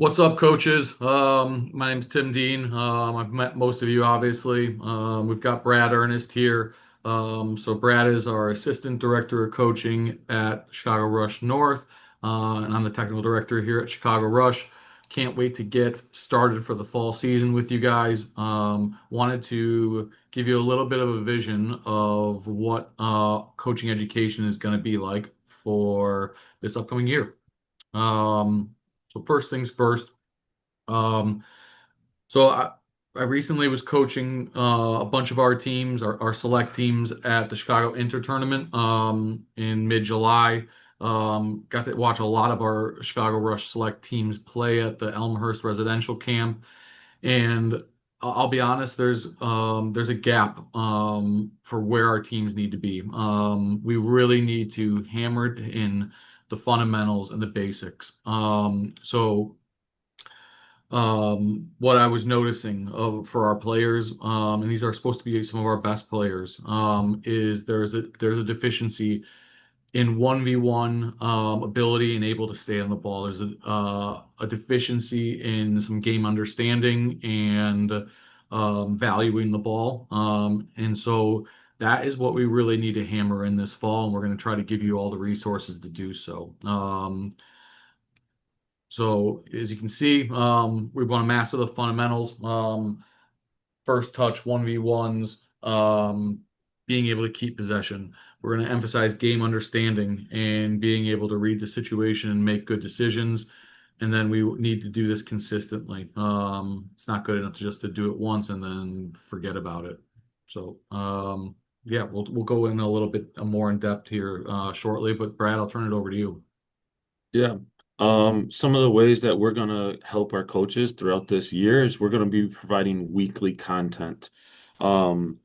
What's up, coaches? My name's Tim Dean. I've met most of you, obviously. We've got Brad Ernest here. So Brad is our assistant director of coaching at Chicago Rush North, and I'm the technical director here at Chicago Rush. Can't wait to get started for the fall season with you guys. Wanted to give you a little bit of a vision of what coaching education is going to be like for this upcoming year. So first things first. Um, so I recently was coaching a bunch of our teams, our select teams at the Chicago Inter Tournament in mid-July. Got to watch a lot of our Chicago Rush select teams play at the Elmhurst Residential Camp, and I'll be honest, there's a gap for where our teams need to be. We really need to hammer in the fundamentals and the basics. What I was noticing for our players, and these are supposed to be some of our best players, is there's a deficiency in 1v1 ability and able to stay on the ball. There's a deficiency in some game understanding and valuing the ball. And so that is what we really need to hammer in this fall, and we're going to try to give you all the resources to do so. So as you can see, we want to master the fundamentals. First touch, 1v1s, being able to keep possession. We're going to emphasize game understanding and being able to read the situation and make good decisions. And then we need to do this consistently. It's not good enough just to do it once and then forget about it. So yeah, we'll go in a little bit more in depth here shortly. But Brad, I'll turn it over to you. Yeah. Some of the ways that we're going to help our coaches throughout this year is we're going to be providing weekly content. Um,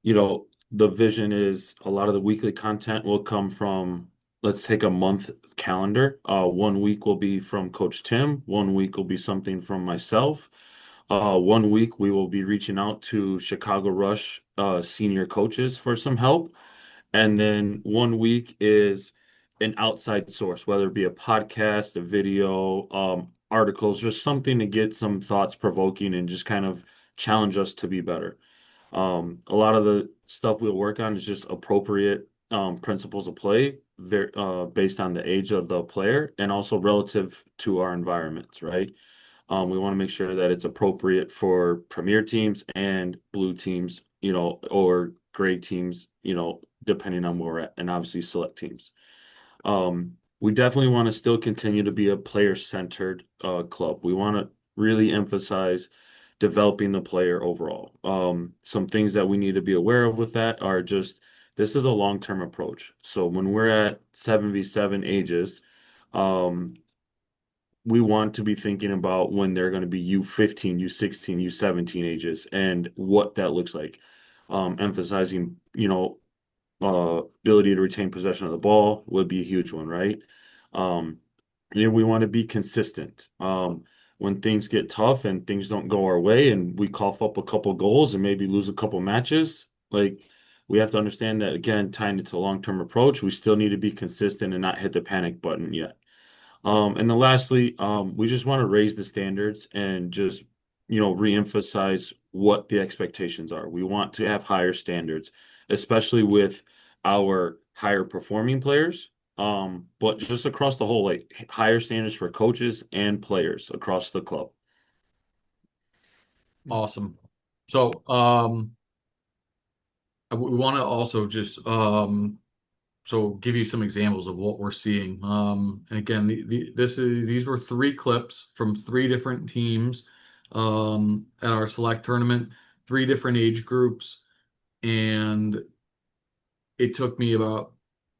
the vision is a lot of the weekly content will come from, let's take a month calendar. One week will be from Coach Tim, one week will be something from myself. One week we will be reaching out to Chicago Rush senior coaches for some help. And then one week is an outside source, whether it be a podcast, a video, articles, just something to get some thoughts provoking and just kind of challenge us to be better. A lot of the stuff we'll work on is just appropriate principles of play, based on the age of the player and also relative to our environments, right? We want to make sure that it's appropriate for premier teams and blue teams, or gray teams, depending on where we're at, and obviously select teams. We definitely want to still continue to be a player-centered club. We want to really emphasize developing the player overall. Some things that we need to be aware of with that are just this is a long-term approach. So when we're at 7v7 ages, um, we want to be thinking about when they're going to be U15, U16, U17 ages and what that looks like. Emphasizing, ability to retain possession of the ball would be a huge one, right? Um, we want to be consistent. When things get tough and things don't go our way and we cough up a couple goals and maybe lose a couple matches, like we have to understand that again, tying it to a long-term approach, we still need to be consistent and not hit the panic button yet. And then lastly, we just want to raise the standards and just, reemphasize what the expectations are. We want to have higher standards, especially with our higher performing players. But just across the whole, like higher standards for coaches and players across the club. Awesome. So, we want to also just so give you some examples of what we're seeing. And again, these were three clips from three different teams at our select tournament, three different age groups, and it took me about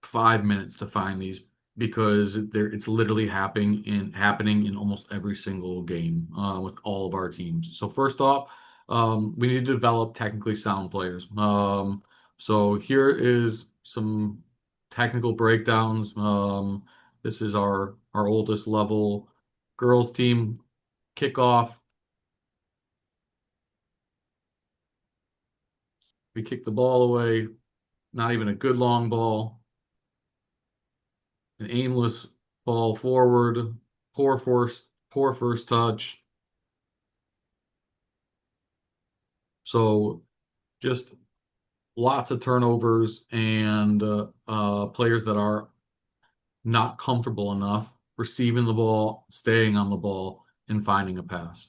5 minutes to find these because it's literally happening in almost every single game with all of our teams. So first off, we need to develop technically sound players. So here is some technical breakdowns. This is our oldest level girls team kickoff. We kick the ball away, not even a good long ball, an aimless ball forward, poor force poor first touch. So just lots of turnovers and players that are not comfortable enough receiving the ball, staying on the ball, and finding a pass.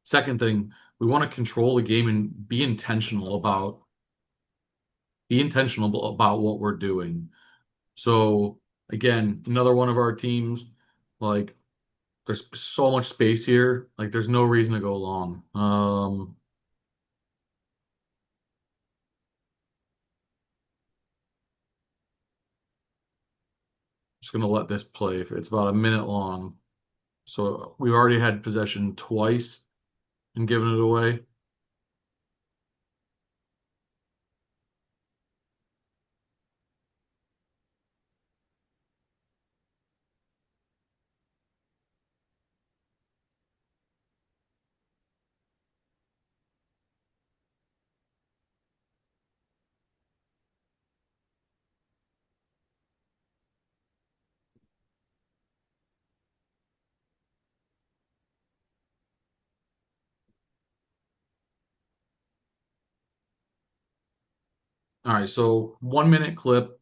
Second thing, we want to control the game and be intentional about what we're doing. So again, another one of our teams, like there's so much space here, like there's no reason to go long. Just gonna let this play. It's about a minute long. So we've already had possession twice and given it away. All right, so 1 minute clip,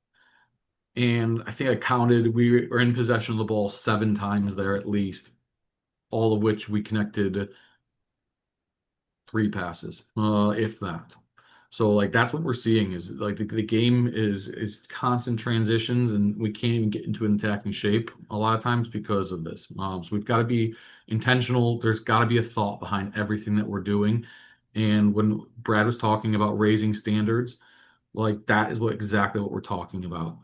and I think I counted we were in possession of the ball 7 times there at least, all of which we connected 3 passes, if that. So like that's what we're seeing is like the game is constant transitions and we can't even get into an attacking shape a lot of times because of this. So we've got to be intentional. There's got to be a thought behind everything that we're doing. And when Brad was talking about raising standards, like that is what exactly what we're talking about.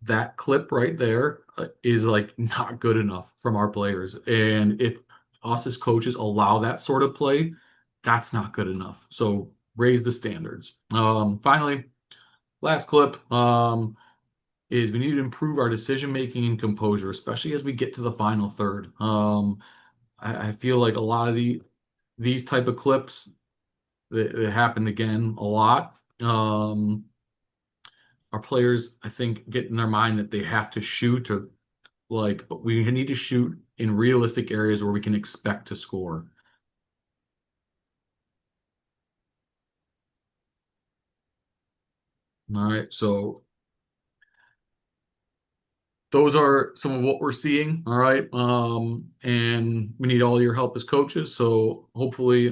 That clip right there is like not good enough from our players. And if us as coaches allow that sort of play, that's not good enough. So raise the standards. Finally, last clip is we need to improve our decision making and composure, especially as we get to the final third. I feel like a lot of these type of clips that happened again a lot. Our players, I think, get in their mind that they have to shoot or like, but we need to shoot in realistic areas where we can expect to score. All right, so those are some of what we're seeing. All right, and we need all your help as coaches. So hopefully,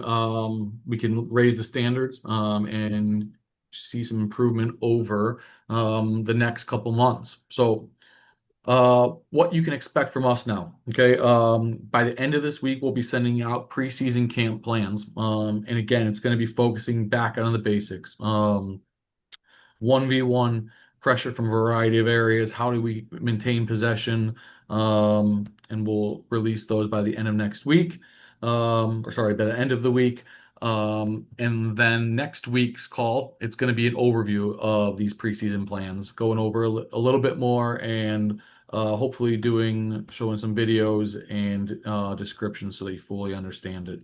we can raise the standards, and see some improvement over the next couple months. So what you can expect from us now. Okay. By the end of this week, we'll be sending out preseason camp plans. And again, it's going to be focusing back on the basics. 1v1 pressure from a variety of areas. How do we maintain possession? And we'll release those by the end of next week. Or sorry, by the end of the week. And then next week's call, it's going to be an overview of these preseason plans, going over a little bit more and hopefully showing some videos and descriptions so that you fully understand it.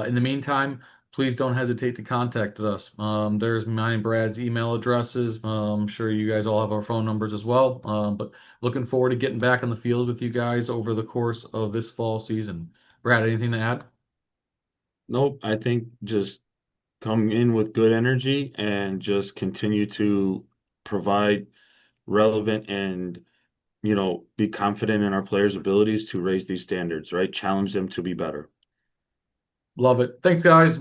In the meantime, please don't hesitate to contact us. There's mine and Brad's email addresses. I'm sure you guys all have our phone numbers as well. But looking forward to getting back on the field with you guys over the course of this fall season. Brad, anything to add? Nope, I think just come in with good energy and just continue to provide relevant and, be confident in our players' abilities to raise these standards, right? Challenge them to be better. Love it. Thanks, guys.